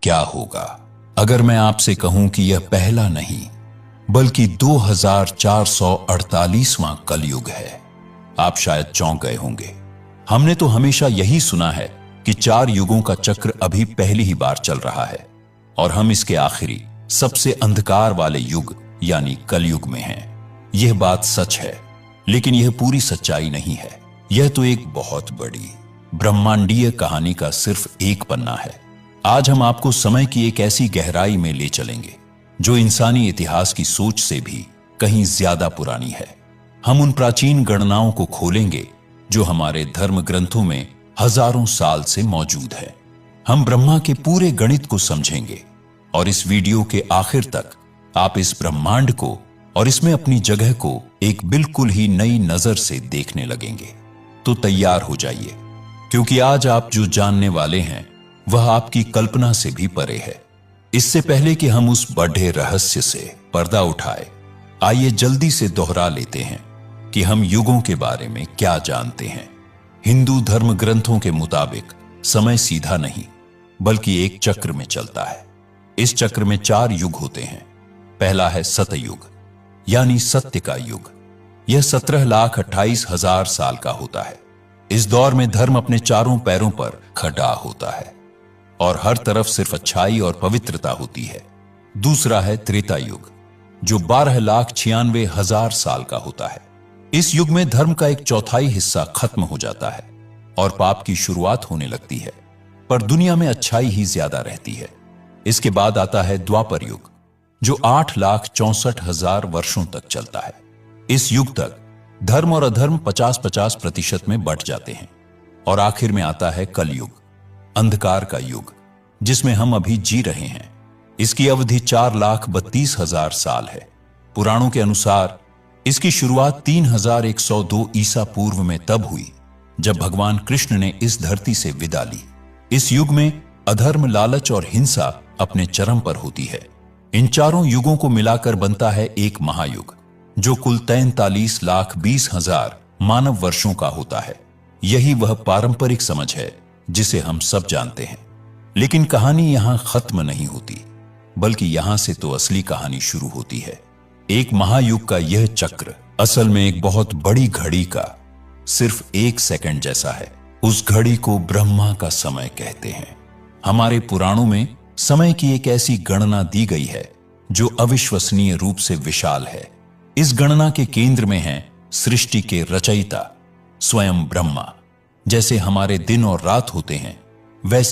क्या होगा अगर मैं आपसे कहूं कि यह पहला नहीं बल्कि 2448वां कलयुग है। आप शायद चौंक गए होंगे। हमने तो हमेशा यही सुना है कि 4 युगों का चक्र अभी पहली ही बार चल रहा है और हम इसके आखिरी सबसे अंधकार वाले युग यानी कलयुग में हैं। यह बात सच है, लेकिन यह पूरी सच्चाई नहीं है। यह तो एक बहुत बड़ी ब्रह्मांडीय कहानी का सिर्फ एक पन्ना है। आज हम आपको समय की एक ऐसी गहराई में ले चलेंगे जो इंसानी इतिहास की सोच से भी कहीं ज्यादा पुरानी है। हम उन प्राचीन गणनाओं को खोलेंगे जो हमारे धर्म ग्रंथों में हजारों साल से मौजूद है। हम ब्रह्मा के पूरे गणित को समझेंगे और इस वीडियो के आखिर तक आप इस ब्रह्मांड को और इसमें अपनी जगह को एक बिल्कुल ही नई नजर से देखने लगेंगे। तो तैयार हो जाइए, क्योंकि आज आप जो जानने वाले हैं वह आपकी कल्पना से भी परे है। इससे पहले कि हम उस बड़े रहस्य से पर्दा उठाए, आइए जल्दी से दोहरा लेते हैं कि हम युगों के बारे में क्या जानते हैं। हिंदू धर्म ग्रंथों के मुताबिक समय सीधा नहीं बल्कि एक चक्र में चलता है। इस चक्र में 4 युग होते हैं। पहला है सतयुग यानी सत्य का युग। यह 17,28,000 साल का होता है। इस दौर में धर्म अपने चारों पैरों पर खड़ा होता है और हर तरफ सिर्फ अच्छाई और पवित्रता होती है। दूसरा है त्रेता युग जो 12,96,000 साल का होता है। इस युग में धर्म का 1/4 हिस्सा खत्म हो जाता है और पाप की शुरुआत होने लगती है, पर दुनिया में अच्छाई ही ज्यादा रहती है। इसके बाद आता है द्वापर युग जो 8,64,000 वर्षों तक चलता है। इस युग तक धर्म और अधर्म 50-50% में बंट जाते हैं। और आखिर में आता है कलयुग, अंधकार का युग, जिसमें हम अभी जी रहे हैं। इसकी अवधि 4,32,000 साल है। पुराणों के अनुसार इसकी शुरुआत 3,102 ईसा पूर्व में तब हुई जब भगवान कृष्ण ने इस धरती से विदा ली। इस युग में अधर्म, लालच और हिंसा अपने चरम पर होती है। इन चारों युगों को मिलाकर बनता है एक महायुग जो कुल 43,20,000 मानव वर्षों का होता है। यही वह पारंपरिक समझ है जिसे हम सब जानते हैं। लेकिन कहानी यहां खत्म नहीं होती, बल्कि यहां से तो असली कहानी शुरू होती है। एक महायुग का यह चक्र असल में एक बहुत बड़ी घड़ी का सिर्फ 1 सेकंड जैसा है। उस घड़ी को ब्रह्मा का समय कहते हैं। हमारे पुराणों में समय की एक ऐसी गणना दी गई है जो अविश्वसनीय रूप से विशाल है। इस गणना के केंद्र में है सृष्टि के रचयिता स्वयं ब्रह्मा। जैसे हमारे दिन और रात होते हैं, वैसे